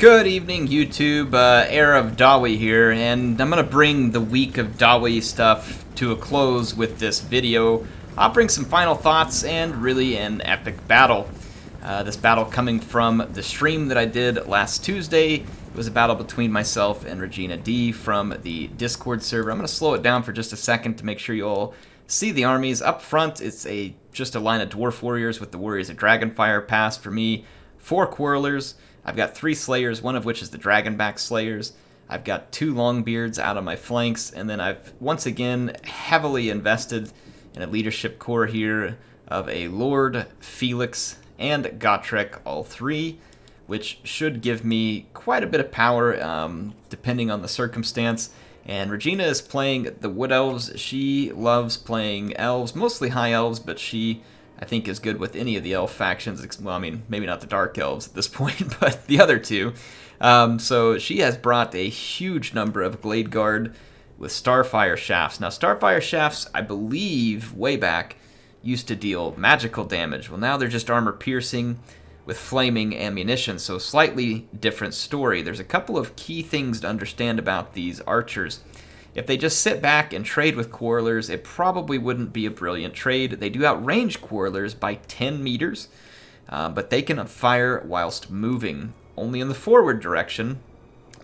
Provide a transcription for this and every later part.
Good evening, YouTube. Heir of Dawi here, and I'm going to bring the week of Dawi stuff to a close with this video. I'll bring some final thoughts and really an epic battle. This battle coming from the stream that I did last Tuesday. It was a battle between myself and Regina D from the Discord server. I'm going to slow it down for just a second to make sure you all see the armies. Up front, it's just a line of Dwarf Warriors with the Warriors of Dragonfire pass for me. 4 Quarrelers. I've got 3 Slayers, one of which is the Dragonback Slayers. I've got 2 Longbeards out on my flanks, and then I've once again heavily invested in a leadership core here of a Lord, Felix, and Gotrek, all 3, which should give me quite a bit of power depending on the circumstance. And Regina is playing the Wood Elves. She loves playing elves, mostly high elves, but she, I think, is good with any of the elf factions. Well, I mean, maybe not the Dark Elves at this point, but the other 2. So she has brought a huge number of Glade Guard with Starfire Shafts. Now, Starfire Shafts, I believe, way back, used to deal magical damage. Well, now they're just armor piercing with flaming ammunition, so slightly different story. There's a couple of key things to understand about these archers. If they just sit back and trade with Quarrelers, it probably wouldn't be a brilliant trade. They do outrange Quarrelers by 10 meters, but they can fire whilst moving, only in the forward direction.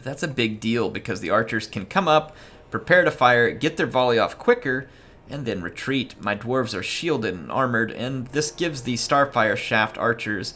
That's a big deal because the archers can come up, prepare to fire, get their volley off quicker, and then retreat. My dwarves are shielded and armored, and this gives the Starfire Shaft archers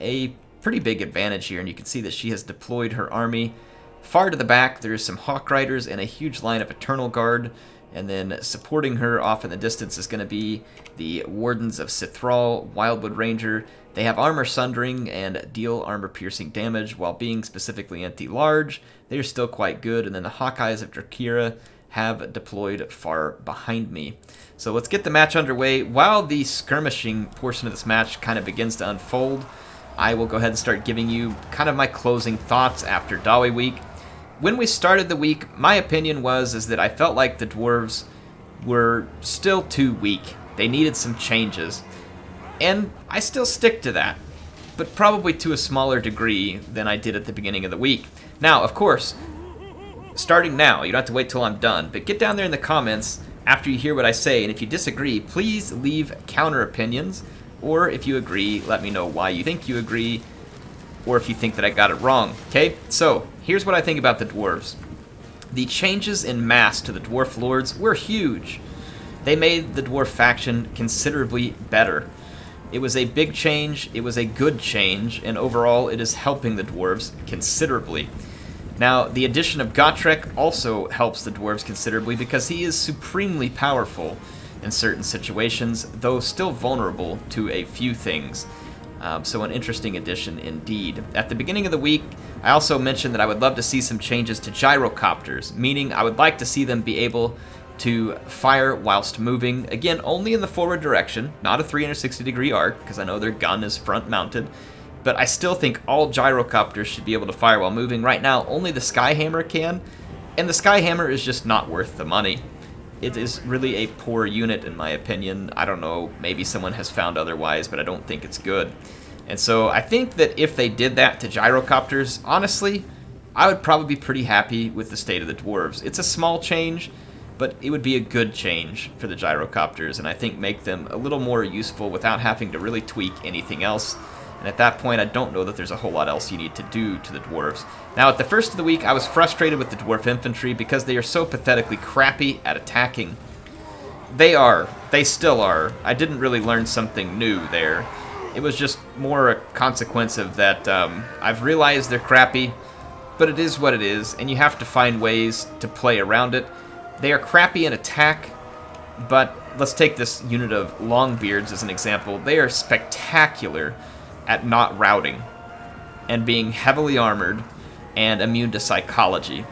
a pretty big advantage here, and you can see that she has deployed her army. Far to the back, there is some Hawk Riders and a huge line of Eternal Guard, and then supporting her off in the distance is going to be the Wardens of Cithral, Wildwood Ranger. They have armor sundering and deal armor-piercing damage while being specifically anti-large. They are still quite good, and then the Hawkeyes of Drakira have deployed far behind me. So let's get the match underway. While the skirmishing portion of this match kind of begins to unfold, I will go ahead and start giving you kind of my closing thoughts after Dawi week. When we started the week, my opinion was that I felt like the dwarves were still too weak. They needed some changes. And I still stick to that, but probably to a smaller degree than I did at the beginning of the week. Now, of course, starting now, you don't have to wait till I'm done, but get down there in the comments after you hear what I say, and if you disagree, please leave counter opinions. Or if you agree, let me know why you think you agree, or if you think that I got it wrong, okay? So, here's what I think about the dwarves. The changes in mass to the dwarf lords were huge. They made the dwarf faction considerably better. It was a big change, it was a good change, and overall it is helping the dwarves considerably. Now, the addition of Gotrek also helps the dwarves considerably because he is supremely powerful in certain situations, though still vulnerable to a few things. So an interesting addition indeed. At the beginning of the week, I also mentioned that I would love to see some changes to gyrocopters, meaning I would like to see them be able to fire whilst moving, again, only in the forward direction, not a 360-degree arc, because I know their gun is front-mounted, but I still think all gyrocopters should be able to fire while moving. Right now, only the Skyhammer can, and the Skyhammer is just not worth the money. It is really a poor unit, in my opinion. I don't know, maybe someone has found otherwise, but I don't think it's good. And so I think that if they did that to gyrocopters, honestly, I would probably be pretty happy with the state of the dwarves. It's a small change, but it would be a good change for the gyrocopters, and I think make them a little more useful without having to really tweak anything else. And at that point, I don't know that there's a whole lot else you need to do to the dwarves. Now, at the first of the week, I was frustrated with the dwarf infantry because they are so pathetically crappy at attacking. They are. They still are. I didn't really learn something new there. It was just more a consequence of that I've realized they're crappy, but it is what it is, and you have to find ways to play around it. They are crappy in attack, but let's take this unit of Longbeards as an example. They are spectacular at not routing and being heavily armored and immune to psychology.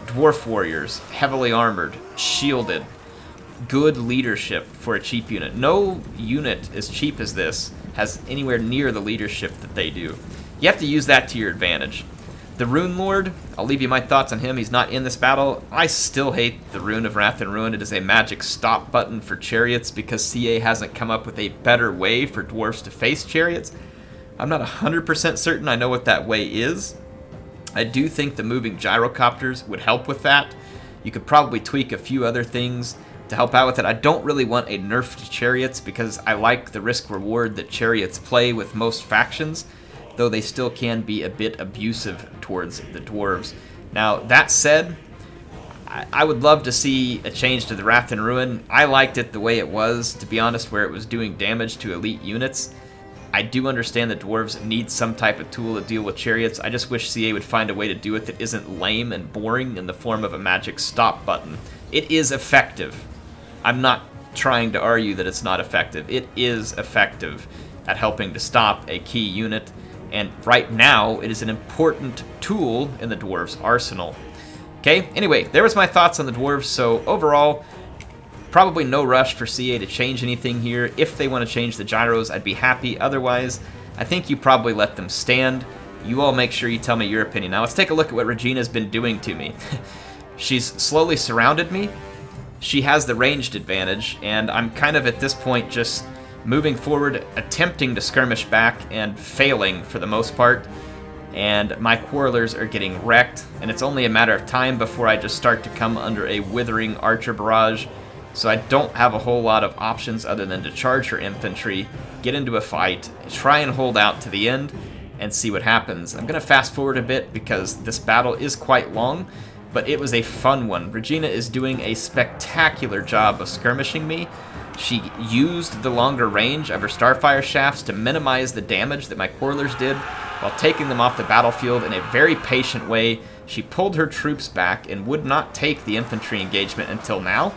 Dwarf Warriors, heavily armored, shielded, good leadership for a cheap unit. No unit as cheap as this has anywhere near the leadership that they do. You have to use that to your advantage. The Rune Lord, I'll leave you my thoughts on him. He's not in this battle. I still hate the Rune of Wrath and Ruin. It is a magic stop button for chariots because CA hasn't come up with a better way for dwarves to face chariots. I'm not 100% certain I know what that way is, I do think the moving gyrocopters would help with that. You could probably tweak a few other things to help out with it. I don't really want a nerf to chariots because I like the risk-reward that chariots play with most factions, though they still can be a bit abusive towards the dwarves. Now, that said, I would love to see a change to the Wrath and Ruin. I liked it the way it was, to be honest, where it was doing damage to elite units. I do understand that dwarves need some type of tool to deal with chariots. I just wish CA would find a way to do it that isn't lame and boring in the form of a magic stop button. It is effective. I'm not trying to argue that it's not effective. It is effective at helping to stop a key unit, and right now it is an important tool in the dwarves' arsenal. Okay, anyway, there was my thoughts on the dwarves. So overall, probably no rush for CA to change anything here. If they want to change the gyros, I'd be happy. Otherwise, I think you probably let them stand. You all make sure you tell me your opinion. Now let's take a look at what Regina's been doing to me. She's slowly surrounded me. She has the ranged advantage, and I'm kind of at this point just moving forward, attempting to skirmish back and failing for the most part. And my quarrelers are getting wrecked, and it's only a matter of time before I just start to come under a withering archer barrage. So I don't have a whole lot of options other than to charge her infantry, get into a fight, try and hold out to the end, and see what happens. I'm going to fast forward a bit because this battle is quite long, but it was a fun one. Regina is doing a spectacular job of skirmishing me. She used the longer range of her Starfire shafts to minimize the damage that my quarrelers did, while taking them off the battlefield in a very patient way. She pulled her troops back and would not take the infantry engagement until now,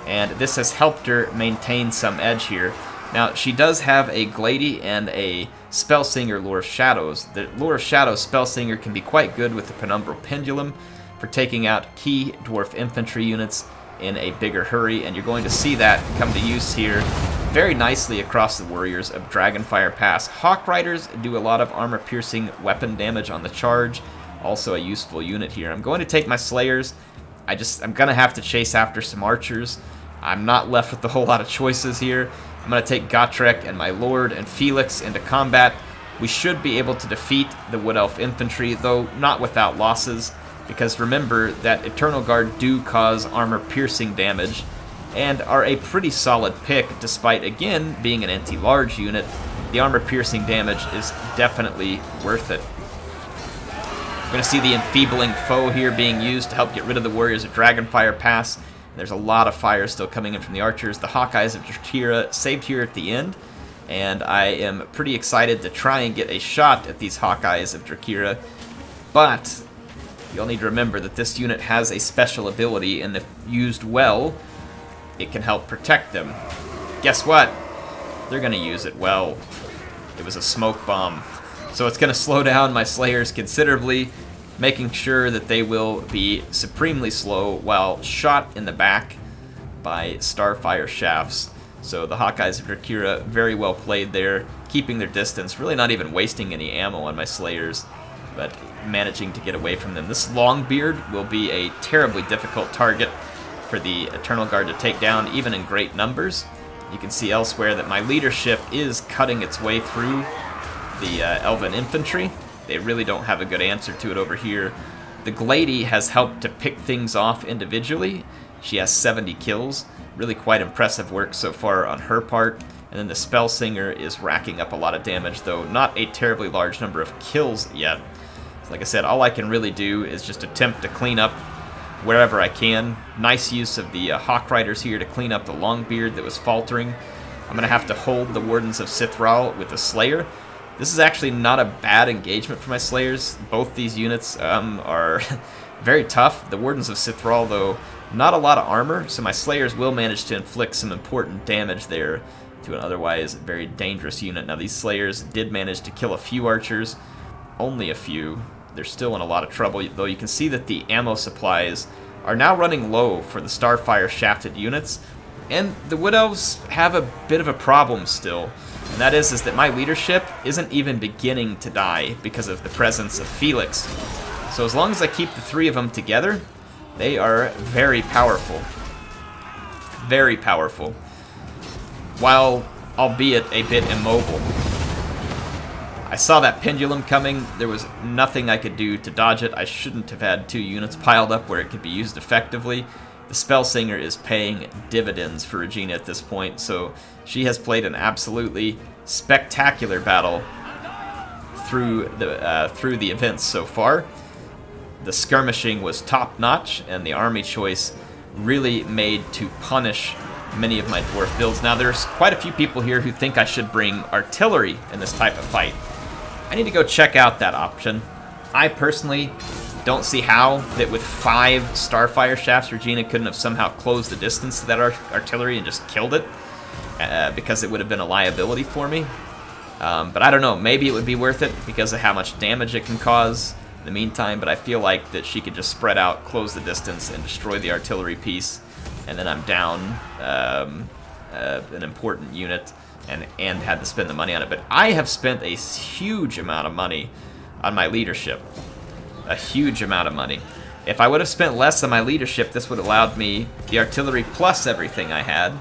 and this has helped her maintain some edge here. Now, she does have a Glady and a Spellsinger Lure of Shadows. The Lure of Shadows Spellsinger can be quite good with the Penumbral Pendulum for taking out key dwarf infantry units in a bigger hurry, and you're going to see that come to use here very nicely across the warriors of Dragonfire Pass. Hawk Riders do a lot of armor-piercing weapon damage on the charge, also a useful unit here. I'm going to take my Slayers. I'm going to have to chase after some archers. I'm not left with a whole lot of choices here. I'm going to take Gotrek and my Lord and Felix into combat. We should be able to defeat the Wood Elf infantry, though not without losses, because remember that Eternal Guard do cause armor-piercing damage, and are a pretty solid pick, despite, again, being an anti-large unit. The armor-piercing damage is definitely worth it. We're going to see the Enfeebling Foe here being used to help get rid of the warriors of Dragonfire Pass. There's a lot of fire still coming in from the archers. The Hawkeyes of Drakira saved here at the end, and I am pretty excited to try and get a shot at these Hawkeyes of Drakira, but you'll need to remember that this unit has a special ability, and if used well, it can help protect them. Guess what? They're going to use it well. It was a smoke bomb. So it's going to slow down my Slayers considerably, making sure that they will be supremely slow while shot in the back by Starfire shafts. So the Hawkeyes of Drakira, very well played there, keeping their distance, really not even wasting any ammo on my Slayers, but managing to get away from them. This Longbeard will be a terribly difficult target for the Eternal Guard to take down, even in great numbers. You can see elsewhere that my leadership is cutting its way through the Elven infantry. They really don't have a good answer to it over here. The Glady has helped to pick things off individually. She has 70 kills. Really quite impressive work so far on her part. And then the Spellsinger is racking up a lot of damage, though not a terribly large number of kills yet. So like I said, all I can really do is just attempt to clean up wherever I can. Nice use of the Hawk Riders here to clean up the Longbeard that was faltering. I'm going to have to hold the Wardens of Sithral with the Slayer. This is actually not a bad engagement for my Slayers. Both these units are very tough. The Wardens of Sithral, though, not a lot of armor, so my Slayers will manage to inflict some important damage there to an otherwise very dangerous unit. Now, these Slayers did manage to kill a few archers, only a few. They're still in a lot of trouble, though you can see that the ammo supplies are now running low for the Starfire shafted units, and the Wood Elves have a bit of a problem still, and that is that my leadership isn't even beginning to die because of the presence of Felix. So as long as I keep the three of them together, they are very powerful. Very powerful. While, albeit a bit immobile. I saw that pendulum coming. There was nothing I could do to dodge it. I shouldn't have had 2 units piled up where it could be used effectively. The Spellsinger is paying dividends for Regina at this point, so she has played an absolutely spectacular battle through the events so far. The skirmishing was top-notch, and the army choice really made to punish many of my dwarf builds. Now, there's quite a few people here who think I should bring artillery in this type of fight. I need to go check out that option. I personally don't see how that with 5 Starfire shafts, Regina couldn't have somehow closed the distance to that artillery and just killed it, because it would have been a liability for me. But I don't know, maybe it would be worth it because of how much damage it can cause in the meantime, but I feel like that she could just spread out, close the distance, and destroy the artillery piece, and then I'm down an important unit and had to spend the money on it. But I have spent a huge amount of money on my leadership. A huge amount of money. If I would have spent less on my leadership, this would have allowed me the artillery plus everything I had.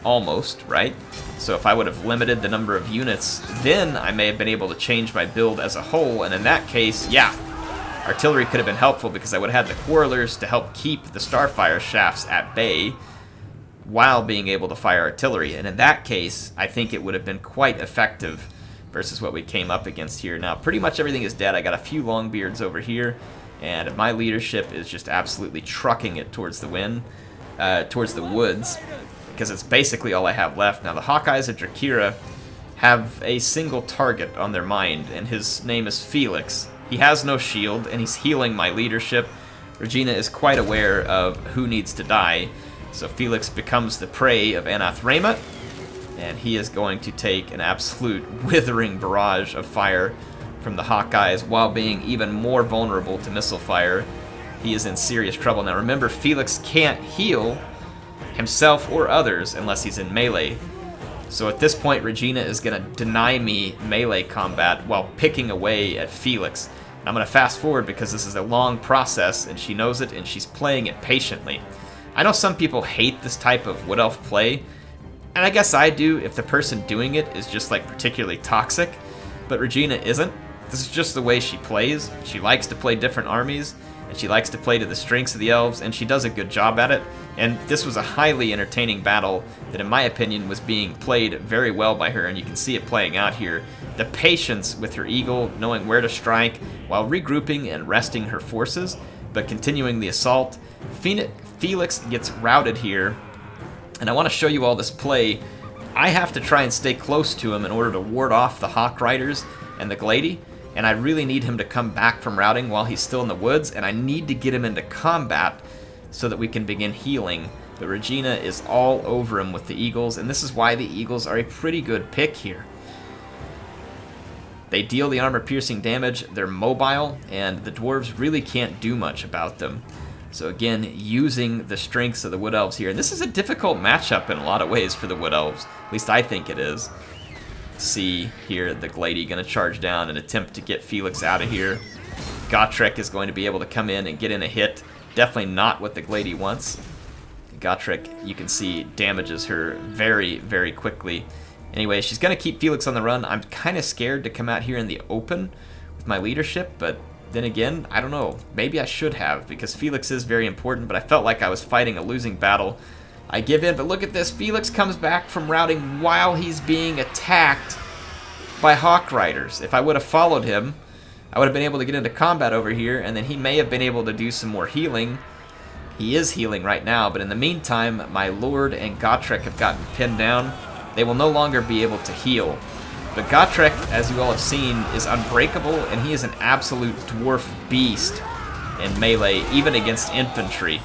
Almost, right? So if I would have limited the number of units, then I may have been able to change my build as a whole, and in that case, yeah, artillery could have been helpful because I would have had the Quarrelers to help keep the Starfire shafts at bay while being able to fire artillery, and in that case, I think it would have been quite effective versus what we came up against here. Now, pretty much everything is dead. I got a few Longbeards over here, and my leadership is just absolutely trucking it towards the wind, towards the woods, because it's basically all I have left. Now, the Hawkeyes of Drakira have a single target on their mind, and his name is Felix. He has no shield, and he's healing my leadership. Regina is quite aware of who needs to die, so Felix becomes the prey of Anathraema, and he is going to take an absolute withering barrage of fire from the Hawkeyes while being even more vulnerable to missile fire. He is in serious trouble. Now remember, Felix can't heal himself or others unless he's in melee. So at this point, Regina is going to deny me melee combat while picking away at Felix. And I'm going to fast forward because this is a long process, and she knows it, and she's playing it patiently. I know some people hate this type of Wood Elf play, and I guess I do if the person doing it is just like particularly toxic, but Regina isn't. This is just the way she plays. She likes to play different armies, and she likes to play to the strengths of the elves, and she does a good job at it. And this was a highly entertaining battle that, in my opinion, was being played very well by her, and you can see it playing out here. The patience with her eagle, knowing where to strike, while regrouping and resting her forces, but continuing the assault. Felix gets routed here, and I want to show you all this play. I have to try and stay close to him in order to ward off the Hawk Riders and the Glady, and I really need him to come back from routing while he's still in the woods, and I need to get him into combat so that we can begin healing. But Regina is all over him with the Eagles, and this is why the Eagles are a pretty good pick here. They deal the armor-piercing damage, they're mobile, and the Dwarves really can't do much about them. So again, using the strengths of the Wood Elves here. And this is a difficult matchup in a lot of ways for the Wood Elves. At least I think it is. See here, the Glady going to charge down and attempt to get Felix out of here. Gotrek is going to be able to come in and get in a hit. Definitely not what the Glady wants. Gotrek, you can see, damages her very, very quickly. Anyway, she's going to keep Felix on the run. I'm kind of scared to come out here in the open with my leadership, but then again, I don't know. Maybe I should have, because Felix is very important, but I felt like I was fighting a losing battle. I give in, but look at this. Felix comes back from routing while he's being attacked by Hawk Riders. If I would have followed him, I would have been able to get into combat over here, and then he may have been able to do some more healing. He is healing right now, but in the meantime, my Lord and Gotrek have gotten pinned down. They will no longer be able to heal. But Gotrek, as you all have seen, is unbreakable, and he is an absolute dwarf beast in melee, even against infantry.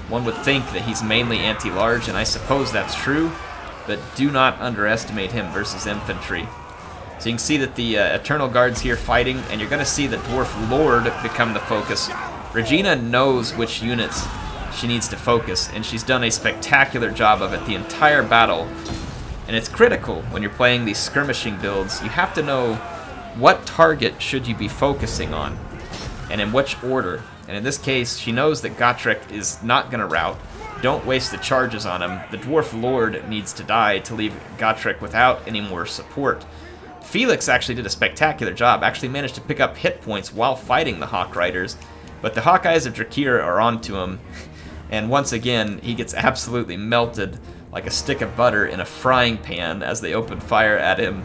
One would think that he's mainly anti-large, and I suppose that's true, but do not underestimate him versus infantry. So you can see that the Eternal Guard's here fighting, and you're going to see the Dwarf Lord become the focus. Regina knows which units she needs to focus, and she's done a spectacular job of it the entire battle. And it's critical when you're playing these skirmishing builds. You have to know what target should you be focusing on, and in which order. And in this case, she knows that Gotrek is not going to rout. Don't waste the charges on him. The Dwarf Lord needs to die to leave Gotrek without any more support. Felix actually did a spectacular job, actually managed to pick up hit points while fighting the Hawk Riders, but the Hawkeyes of Drakir are onto him, and once again, he gets absolutely melted like a stick of butter in a frying pan as they open fire at him,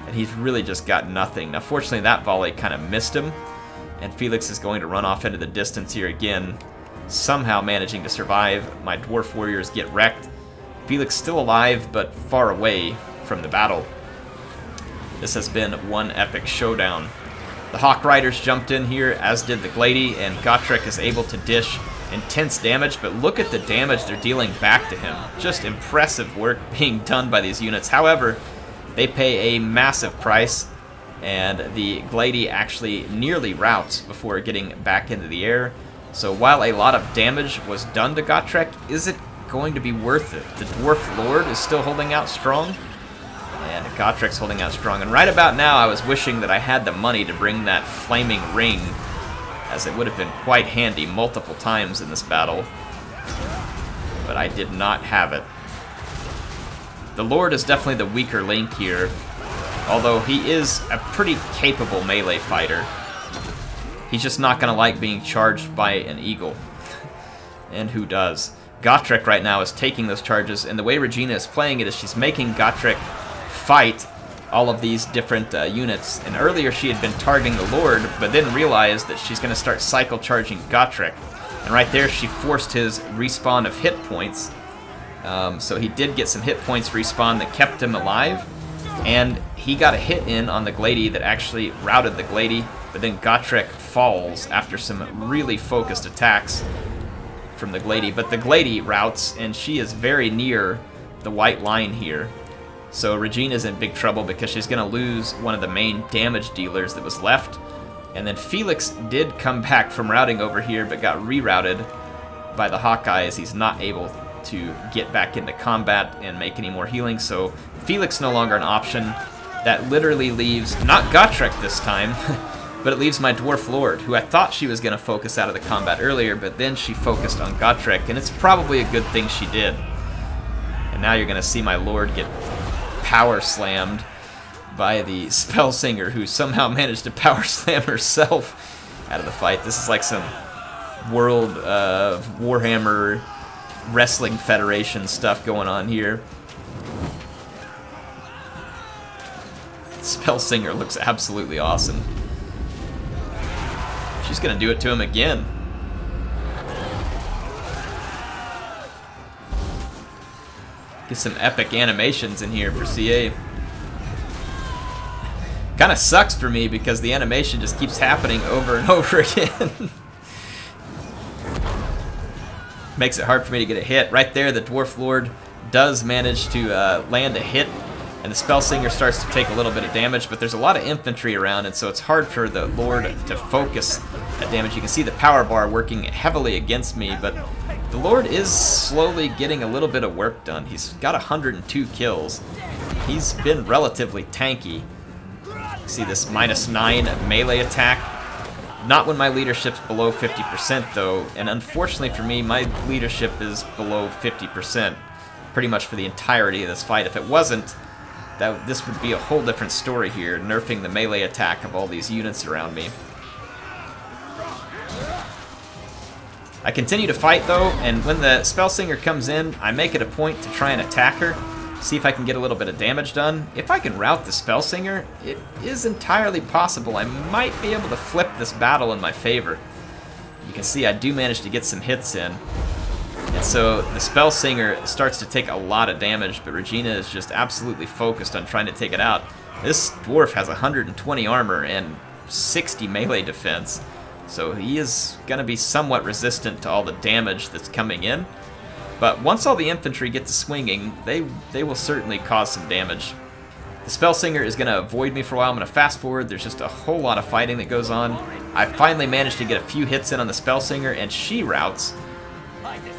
and he's really just got nothing. Now, fortunately, that volley kind of missed him, and Felix is going to run off into the distance here again, somehow managing to survive. My Dwarf Warriors get wrecked. Felix still alive, but far away from the battle. This has been one epic showdown. The Hawk Riders jumped in here, as did the Glady, and Gotrek is able to dish intense damage, but look at the damage they're dealing back to him. Just impressive work being done by these units. However, they pay a massive price, and the Glady actually nearly routs before getting back into the air. So while a lot of damage was done to Gotrek, is it going to be worth it? The Dwarf Lord is still holding out strong, and Gotrek's holding out strong. And right about now, I was wishing that I had the money to bring that flaming ring, as it would have been quite handy multiple times in this battle, but I did not have it. The Lord is definitely the weaker link here, although he is a pretty capable melee fighter. He's just not going to like being charged by an eagle. And who does? Gotrek right now is taking those charges, and the way Regina is playing it is she's making Gotrek fight all of these different units. And earlier she had been targeting the Lord, but then realized that she's going to start cycle charging Gotrek. And right there she forced his respawn of hit points. So he did get some hit points respawn that kept him alive. And he got a hit in on the Glady that actually routed the Glady, but then Gotrek falls after some really focused attacks from the Glady. But the Glady routes, and she is very near the white line here. So Regina's in big trouble because she's going to lose one of the main damage dealers that was left. And then Felix did come back from routing over here, but got rerouted by the Hawkeye as he's not able to get back into combat and make any more healing. So Felix no longer an option. That literally leaves, not Gotrek this time, but it leaves my Dwarf Lord, who I thought she was going to focus out of the combat earlier, but then she focused on Gotrek, and it's probably a good thing she did. And now you're going to see my Lord get power slammed by the Spellsinger, who somehow managed to power slam herself out of the fight. This is like some World Warhammer Wrestling Federation stuff going on here. Spellsinger looks absolutely awesome. She's gonna do it to him again. Get some epic animations in here for CA. Kind of sucks for me because the animation just keeps happening over and over again. Makes it hard for me to get a hit. Right there, the Dwarf Lord does manage to land a hit, and the Spellsinger starts to take a little bit of damage, but there's a lot of infantry around, and so it's hard for the Lord to focus that damage. You can see the power bar working heavily against me, but the Lord is slowly getting a little bit of work done. He's got 102 kills. He's been relatively tanky. You see this -9 melee attack. Not when my leadership's below 50% though, and unfortunately for me, my leadership is below 50% pretty much for the entirety of this fight. If it wasn't, this would be a whole different story here, nerfing the melee attack of all these units around me. I continue to fight though, and when the Spellsinger comes in, I make it a point to try and attack her, see if I can get a little bit of damage done. If I can rout the Spellsinger, it is entirely possible I might be able to flip this battle in my favor. You can see I do manage to get some hits in. And so the Spellsinger starts to take a lot of damage, but Regina is just absolutely focused on trying to take it out. This dwarf has 120 armor and 60 melee defense, so he is going to be somewhat resistant to all the damage that's coming in. But once all the infantry get to swinging, they will certainly cause some damage. The Spellsinger is going to avoid me for a while. I'm going to fast forward. There's just a whole lot of fighting that goes on. I finally managed to get a few hits in on the Spellsinger, and she routs.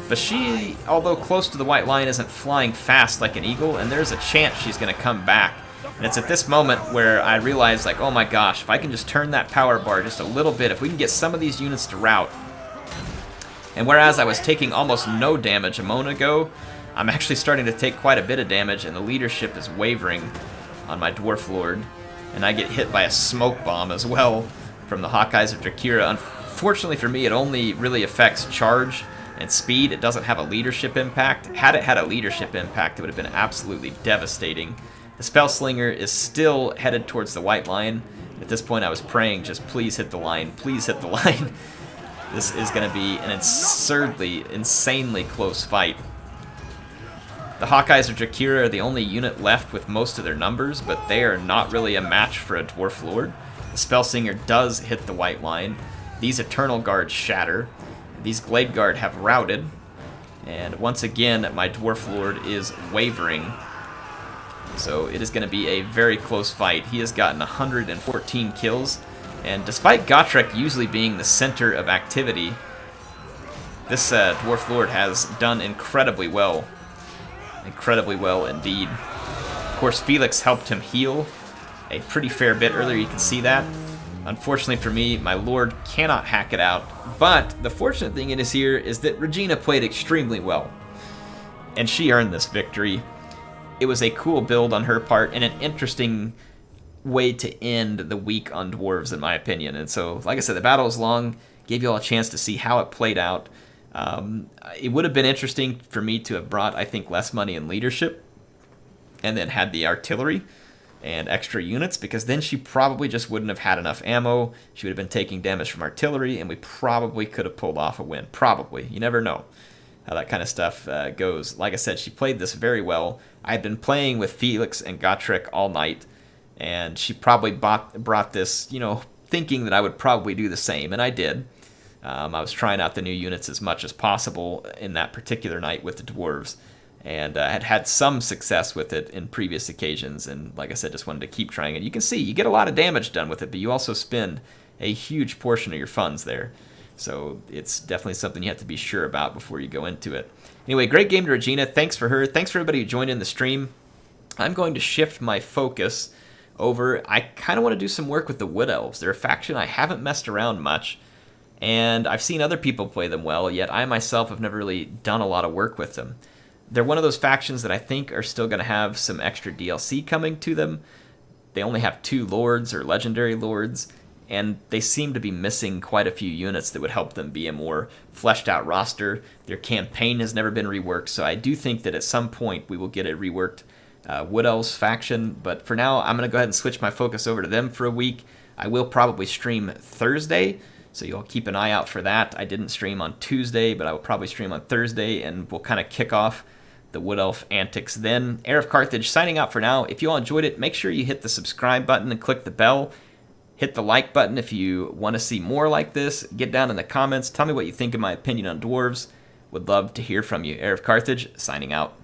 But she, although close to the white line, isn't flying fast like an eagle, and there's a chance she's going to come back. And it's at this moment where I realize, like, oh my gosh, if I can just turn that power bar just a little bit, if we can get some of these units to rout. And whereas I was taking almost no damage a moment ago, I'm actually starting to take quite a bit of damage, and the leadership is wavering on my Dwarf Lord. and I get hit by a smoke bomb as well from the Hawkeyes of Drakira. Unfortunately for me, it only really affects charge and speed. It doesn't have a leadership impact. Had it had a leadership impact, it would have been absolutely devastating. The Spellslinger is still headed towards the white line. At this point, I was praying, just please hit the line, please hit the line. This is going to be an insanely close fight. The Hawkeyes of Drakira are the only unit left with most of their numbers, but they are not really a match for a Dwarf Lord. The Spellslinger does hit the white line. These Eternal Guards shatter. These Glade Guard have routed. And once again, my Dwarf Lord is wavering. So it is going to be a very close fight. He has gotten 114 kills. And despite Gotrek usually being the center of activity, this Dwarf Lord has done incredibly well. Incredibly well indeed. Of course, Felix helped him heal a pretty fair bit earlier, you can see that. Unfortunately for me, my Lord cannot hack it out. But the fortunate thing is that Regina played extremely well. And she earned this victory. It was a cool build on her part and an interesting way to end the week on Dwarves, in my opinion. And so, like I said, the battle was long, gave you all a chance to see how it played out. It would have been interesting for me to have brought, I think, less money in leadership and then had the artillery and extra units, because then she probably just wouldn't have had enough ammo. She would have been taking damage from artillery, and we probably could have pulled off a win. Probably. You never know how that kind of stuff goes. Like I said, she played this very well. I had been playing with Felix and Gotrek all night, and she probably brought this, thinking that I would probably do the same, and I did. I was trying out the new units as much as possible in that particular night with the Dwarves, and had had some success with it in previous occasions, and like I said, just wanted to keep trying it. You can see, you get a lot of damage done with it, but you also spend a huge portion of your funds there. So it's definitely something you have to be sure about before you go into it. Anyway, great game to Regina. Thanks for her. Thanks for everybody who joined in the stream. I'm going to shift my focus over. I kind of want to do some work with the Wood Elves. They're a faction I haven't messed around much, and I've seen other people play them well, yet I myself have never really done a lot of work with them. They're one of those factions that I think are still going to have some extra DLC coming to them. They only have 2 lords or legendary lords, and they seem to be missing quite a few units that would help them be a more fleshed out roster. Their campaign has never been reworked, so I do think that at some point we will get a reworked Wood Elves faction, but for now I'm going to go ahead and switch my focus over to them for a week. I will probably stream Thursday, so you'll keep an eye out for that. I didn't stream on Tuesday, but I will probably stream on Thursday, and we'll kind of kick off the Wood Elf antics then. HeirofCarthage signing out for now. If you all enjoyed it, make sure you hit the subscribe button and click the bell. Hit the like button if you want to see more like this. Get down in the comments. Tell me what you think of my opinion on Dwarves. Would love to hear from you. HeirofCarthage signing out.